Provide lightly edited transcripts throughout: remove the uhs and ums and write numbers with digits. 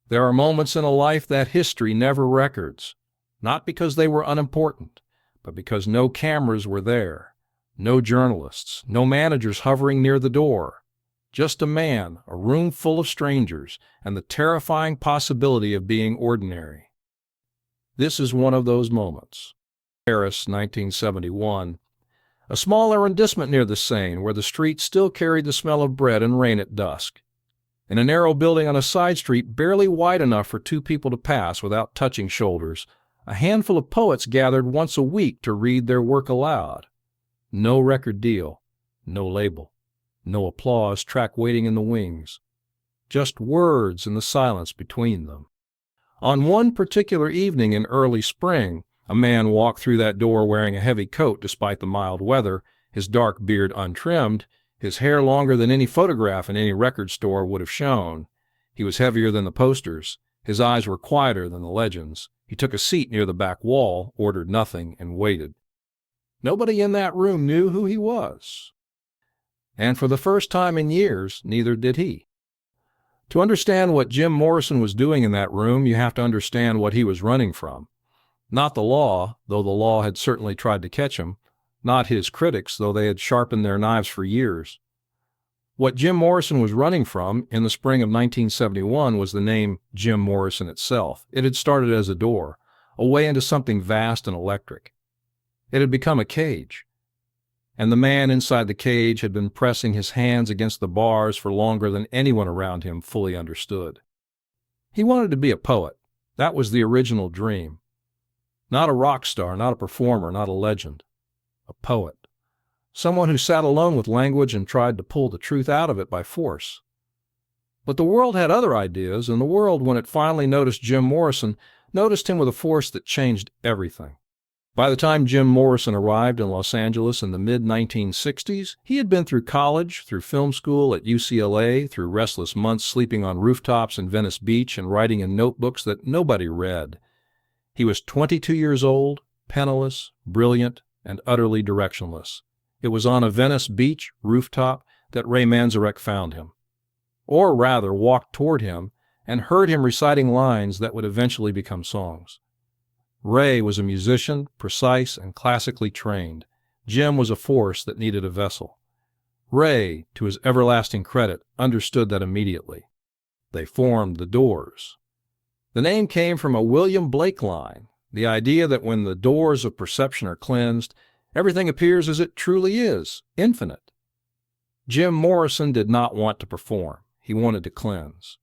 There are moments in a life that history never records, not because they were unimportant, but because no cameras were there, no journalists, no managers hovering near the door, just a man, a room full of strangers, and the terrifying possibility of being ordinary. This is one of those moments. Paris, 1971. A small arrondissement near the Seine, where the streets still carried the smell of bread and rain at dusk. In a narrow building on a side street barely wide enough for two people to pass without touching shoulders, a handful of poets gathered once a week to read their work aloud. No record deal, no label, no applause track waiting in the wings. Just words and the silence between them. On one particular evening in early spring, a man walked through that door wearing a heavy coat despite the mild weather, his dark beard untrimmed, his hair longer than any photograph in any record store would have shown. He was heavier than the posters. His eyes were quieter than the legends. He took a seat near the back wall, ordered nothing, and waited. Nobody in that room knew who he was. And for the first time in years, neither did he. To understand what Jim Morrison was doing in that room, you have to understand what he was running from. Not the law, though the law had certainly tried to catch him. Not his critics, though they had sharpened their knives for years. What Jim Morrison was running from in the spring of 1971 was the name Jim Morrison itself. It had started as a door, a way into something vast and electric. It had become a cage. And the man inside the cage had been pressing his hands against the bars for longer than anyone around him fully understood. He wanted to be a poet. That was the original dream. Not a rock star, not a performer, not a legend. A poet. Someone who sat alone with language and tried to pull the truth out of it by force. But the world had other ideas, and the world, when it finally noticed Jim Morrison, noticed him with a force that changed everything. By the time Jim Morrison arrived in Los Angeles in the mid-1960s, he had been through college, through film school at UCLA, through restless months sleeping on rooftops in Venice Beach and writing in notebooks that nobody read. He was 22 years old, penniless, brilliant, and utterly directionless. It was on a Venice Beach rooftop that Ray Manzarek found him. Or rather, walked toward him and heard him reciting lines that would eventually become songs. Ray was a musician, precise and classically trained. Jim was a force that needed a vessel. Ray, to his everlasting credit, understood that immediately. They formed the Doors. The name came from a William Blake line, the idea that when the doors of perception are cleansed, everything appears as it truly is, infinite. Jim Morrison did not want to perform. He wanted to cleanse.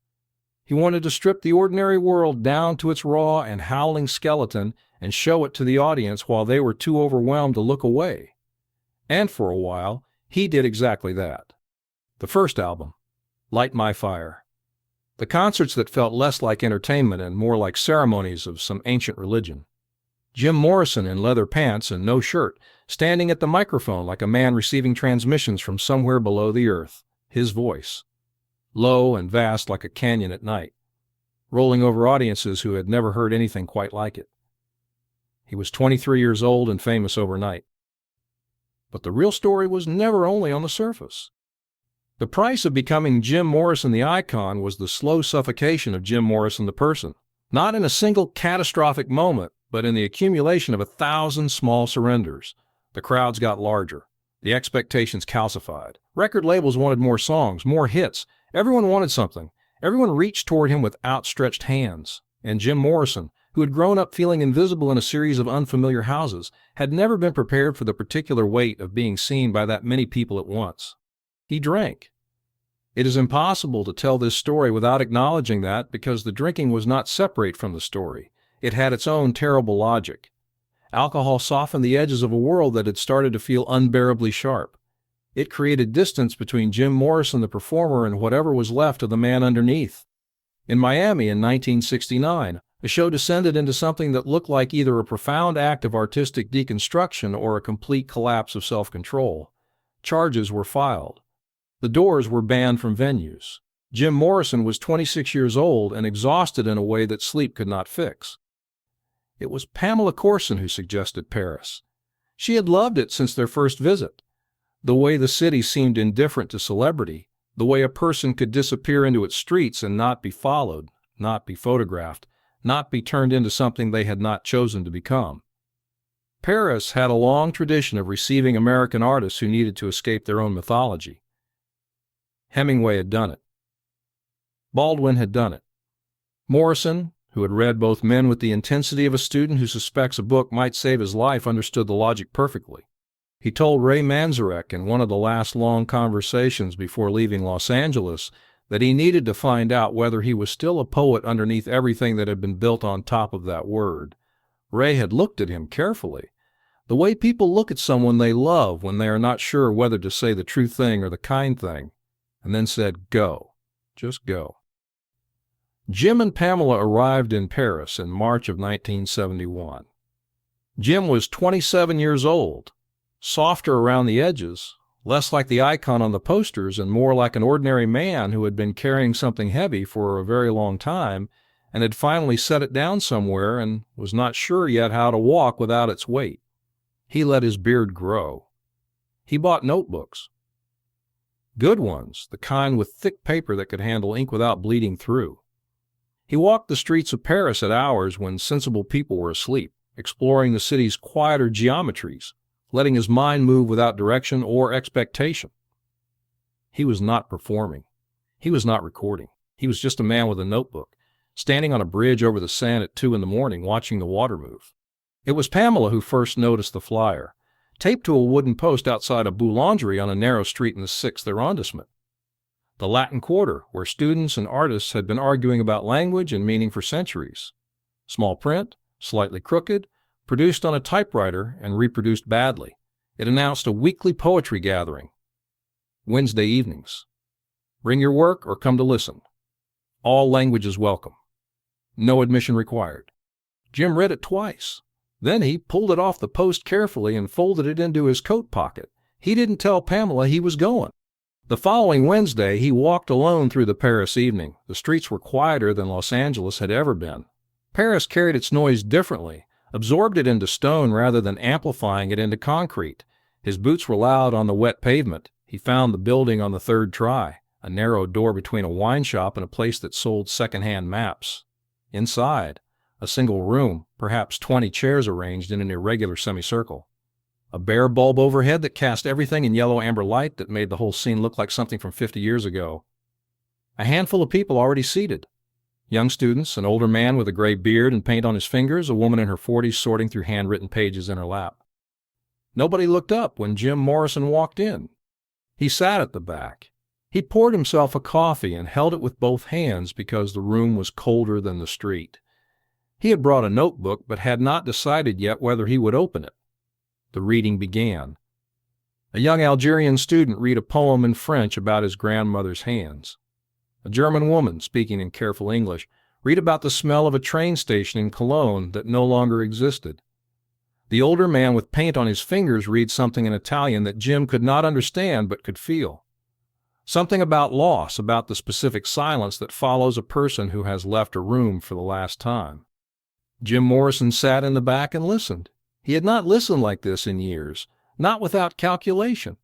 He wanted to strip the ordinary world down to its raw and howling skeleton and show it to the audience while they were too overwhelmed to look away. And for a while, he did exactly that. The first album, Light My Fire. The concerts that felt less like entertainment and more like ceremonies of some ancient religion. Jim Morrison in leather pants and no shirt, standing at the microphone like a man receiving transmissions from somewhere below the earth. His voice. Low and vast like a canyon at night, rolling over audiences who had never heard anything quite like it. He was 23 years old and famous overnight. But the real story was never only on the surface. The price of becoming Jim Morrison the icon was the slow suffocation of Jim Morrison the person, not in a single catastrophic moment, but in the accumulation of 1,000 small surrenders. The crowds got larger. The expectations calcified. Record labels wanted more songs, more hits. Everyone wanted something. Everyone reached toward him with outstretched hands. And Jim Morrison, who had grown up feeling invisible in a series of unfamiliar houses, had never been prepared for the particular weight of being seen by that many people at once. He drank. It is impossible to tell this story without acknowledging that because the drinking was not separate from the story. It had its own terrible logic. Alcohol softened the edges of a world that had started to feel unbearably sharp. It created distance between Jim Morrison the performer and whatever was left of the man underneath. In Miami in 1969, the show descended into something that looked like either a profound act of artistic deconstruction or a complete collapse of self-control. Charges were filed. The Doors were banned from venues. Jim Morrison was 26 years old and exhausted in a way that sleep could not fix. It was Pamela Corson who suggested Paris. She had loved it since their first visit. The way the city seemed indifferent to celebrity, the way a person could disappear into its streets and not be followed, not be photographed, not be turned into something they had not chosen to become. Paris had a long tradition of receiving American artists who needed to escape their own mythology. Hemingway had done it. Baldwin had done it. Morrison, who had read both men with the intensity of a student who suspects a book might save his life, understood the logic perfectly. He told Ray Manzarek in one of the last long conversations before leaving Los Angeles that he needed to find out whether he was still a poet underneath everything that had been built on top of that word. Ray had looked at him carefully, the way people look at someone they love when they are not sure whether to say the true thing or the kind thing, and then said, "Go. Just go." Jim and Pamela arrived in Paris in March of 1971. Jim was 27 years old, softer around the edges, less like the icon on the posters and more like an ordinary man who had been carrying something heavy for a very long time and had finally set it down somewhere and was not sure yet how to walk without its weight. He let his beard grow. He bought notebooks. Good ones, the kind with thick paper that could handle ink without bleeding through. He walked the streets of Paris at hours when sensible people were asleep, exploring the city's quieter geometries, letting his mind move without direction or expectation. He was not performing. He was not recording. He was just a man with a notebook, standing on a bridge over the Seine at 2 a.m. watching the water move. It was Pamela who first noticed the flyer, taped to a wooden post outside a boulangerie on a narrow street in the 6th arrondissement. The Latin Quarter, where students and artists had been arguing about language and meaning for centuries. Small print, slightly crooked, produced on a typewriter and reproduced badly. It announced a weekly poetry gathering. Wednesday evenings. Bring your work or come to listen. All languages welcome. No admission required. Jim read it twice. Then he pulled it off the post carefully and folded it into his coat pocket. He didn't tell Pamela he was going. The following Wednesday, he walked alone through the Paris evening. The streets were quieter than Los Angeles had ever been. Paris carried its noise differently, absorbed it into stone rather than amplifying it into concrete. His boots were loud on the wet pavement. He found the building on the third try, a narrow door between a wine shop and a place that sold second-hand maps. Inside, a single room, perhaps 20 chairs arranged in an irregular semicircle. A bare bulb overhead that cast everything in yellow-amber light that made the whole scene look like something from 50 years ago. A handful of people already seated. Young students, an older man with a gray beard and paint on his fingers, a woman in her 40s sorting through handwritten pages in her lap. Nobody looked up when Jim Morrison walked in. He sat at the back. He poured himself a coffee and held it with both hands because the room was colder than the street. He had brought a notebook but had not decided yet whether he would open it. The reading began. A young Algerian student read a poem in French about his grandmother's hands. A German woman, speaking in careful English, read about the smell of a train station in Cologne that no longer existed. The older man with paint on his fingers read something in Italian that Jim could not understand but could feel. Something about loss, about the specific silence that follows a person who has left a room for the last time. Jim Morrison sat in the back and listened. He had not listened like this in years, not without calculation,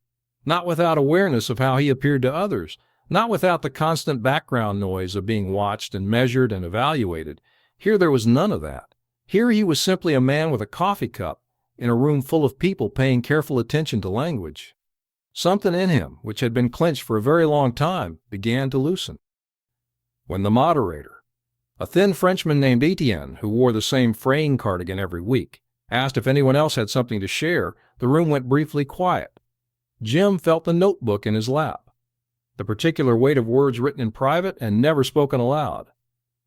not without awareness of how he appeared to others, not without the constant background noise of being watched and measured and evaluated. Here there was none of that. Here he was simply a man with a coffee cup in a room full of people paying careful attention to language. Something in him, which had been clenched for a very long time, began to loosen. When the moderator, a thin Frenchman named Etienne, who wore the same fraying cardigan every week, asked if anyone else had something to share, the room went briefly quiet. Jim felt the notebook in his lap, the particular weight of words written in private and never spoken aloud.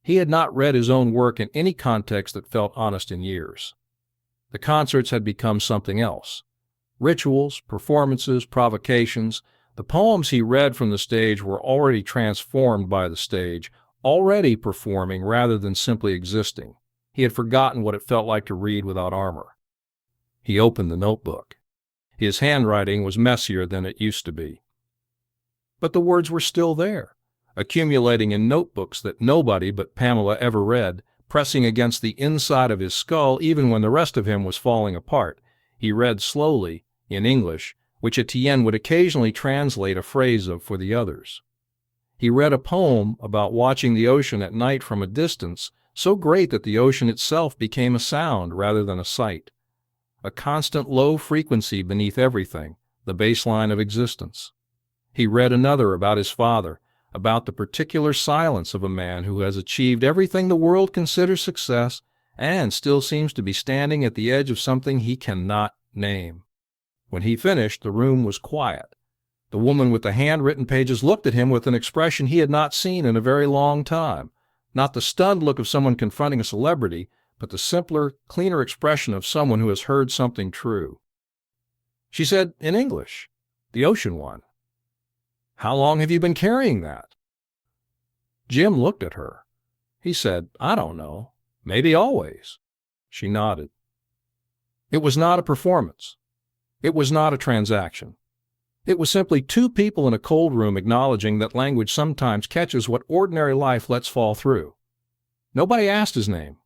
He had not read his own work in any context that felt honest in years. The concerts had become something else. Rituals, performances, provocations. The poems he read from the stage were already transformed by the stage, already performing rather than simply existing. He had forgotten what it felt like to read without armor. He opened the notebook. His handwriting was messier than it used to be. But the words were still there, accumulating in notebooks that nobody but Pamela ever read, pressing against the inside of his skull even when the rest of him was falling apart. He read slowly, in English, which Etienne would occasionally translate a phrase of for the others. He read a poem about watching the ocean at night from a distance, so great that the ocean itself became a sound rather than a sight. A constant low frequency beneath everything, the baseline of existence. He read another about his father, about the particular silence of a man who has achieved everything the world considers success and still seems to be standing at the edge of something he cannot name. When he finished, the room was quiet. The woman with the handwritten pages looked at him with an expression he had not seen in a very long time. Not the stunned look of someone confronting a celebrity, but the simpler, cleaner expression of someone who has heard something true. She said, in English, "The ocean one. How long have you been carrying that?" Jim looked at her. He said, "I don't know. Maybe always." She nodded. It was not a performance. It was not a transaction. It was simply two people in a cold room acknowledging that language sometimes catches what ordinary life lets fall through. Nobody asked his name.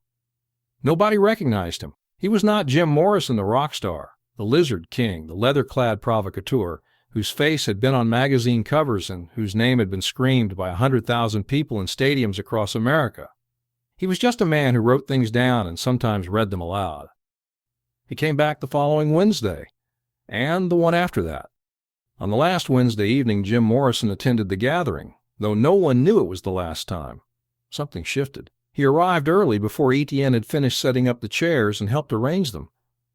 Nobody recognized him. He was not Jim Morrison, the rock star, the lizard king, the leather-clad provocateur, whose face had been on magazine covers and whose name had been screamed by 100,000 people in stadiums across America. He was just a man who wrote things down and sometimes read them aloud. He came back the following Wednesday, and the one after that. On the last Wednesday evening, Jim Morrison attended the gathering, though no one knew it was the last time. Something shifted. He arrived early before Etienne had finished setting up the chairs and helped arrange them.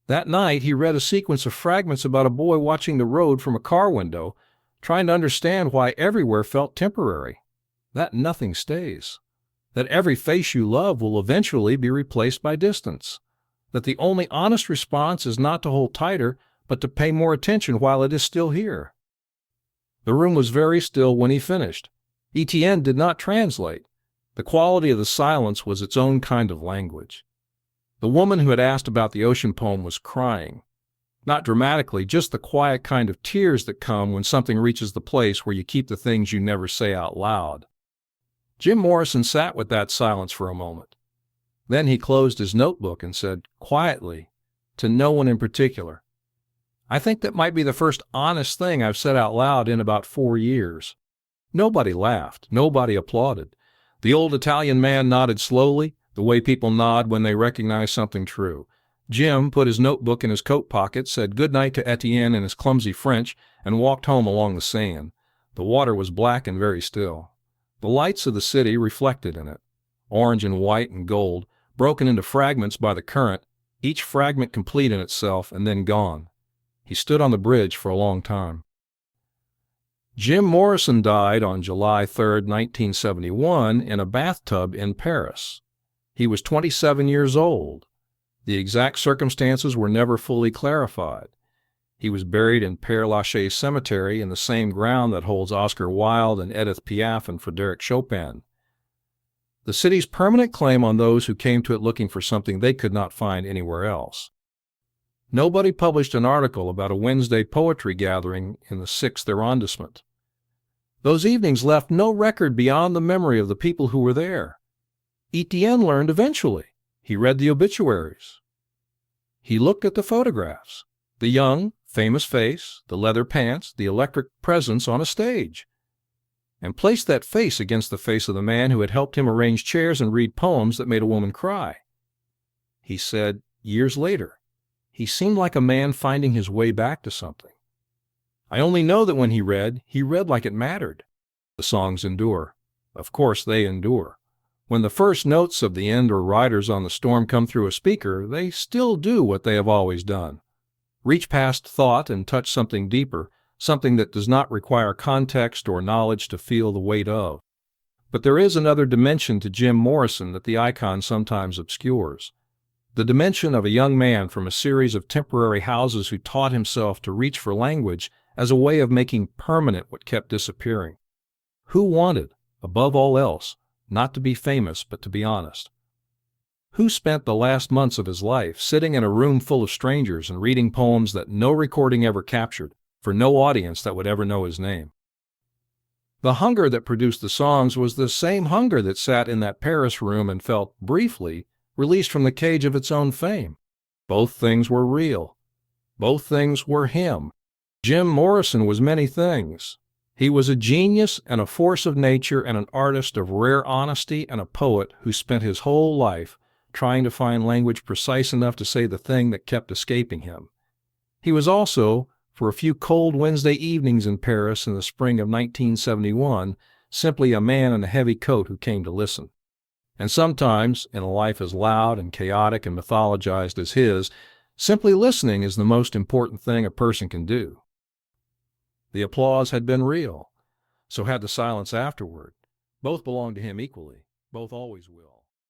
That night, he read a sequence of fragments about a boy watching the road from a car window, trying to understand why everywhere felt temporary, that nothing stays, that every face you love will eventually be replaced by distance, that the only honest response is not to hold tighter, but to pay more attention while it is still here. The room was very still when he finished. Etienne did not translate. The quality of the silence was its own kind of language. The woman who had asked about the ocean poem was crying. Not dramatically, just the quiet kind of tears that come when something reaches the place where you keep the things you never say out loud. Jim Morrison sat with that silence for a moment. Then he closed his notebook and said, quietly, to no one in particular, "I think that might be the first honest thing I've said out loud in about 4 years." Nobody laughed. Nobody applauded. The old Italian man nodded slowly, the way people nod when they recognize something true. Jim put his notebook in his coat pocket, said good night to Etienne in his clumsy French, and walked home along the sand. The water was black and very still. The lights of the city reflected in it, orange and white and gold, broken into fragments by the current, each fragment complete in itself and then gone. He stood on the bridge for a long time. Jim Morrison died on July 3, 1971, in a bathtub in Paris. He was 27 years old. The exact circumstances were never fully clarified. He was buried in Père Lachaise Cemetery in the same ground that holds Oscar Wilde and Edith Piaf and Frédéric Chopin. The city's permanent claim on those who came to it looking for something they could not find anywhere else. Nobody published an article about a Wednesday poetry gathering in the 6th arrondissement. Those evenings left no record beyond the memory of the people who were there. Etienne learned eventually. He read the obituaries. He looked at the photographs, the young, famous face, the leather pants, the electric presence on a stage, and placed that face against the face of the man who had helped him arrange chairs and read poems that made a woman cry. He said, years later, he seemed like a man finding his way back to something. I only know that when he read like it mattered. The songs endure. Of course they endure. When the first notes of the end or riders on the storm come through a speaker, they still do what they have always done. Reach past thought and touch something deeper, something that does not require context or knowledge to feel the weight of. But there is another dimension to Jim Morrison that the icon sometimes obscures. The dimension of a young man from a series of temporary houses who taught himself to reach for language as a way of making permanent what kept disappearing. Who wanted, above all else, not to be famous but to be honest? Who spent the last months of his life sitting in a room full of strangers and reading poems that no recording ever captured, for no audience that would ever know his name? The hunger that produced the songs was the same hunger that sat in that Paris room and felt, briefly, released from the cage of its own fame. Both things were real. Both things were him. Jim Morrison was many things. He was a genius and a force of nature and an artist of rare honesty and a poet who spent his whole life trying to find language precise enough to say the thing that kept escaping him. He was also, for a few cold Wednesday evenings in Paris in the spring of 1971, simply a man in a heavy coat who came to listen. And sometimes, in a life as loud and chaotic and mythologized as his, simply listening is the most important thing a person can do. The applause had been real, so had the silence afterward. Both belonged to him equally. Both always will.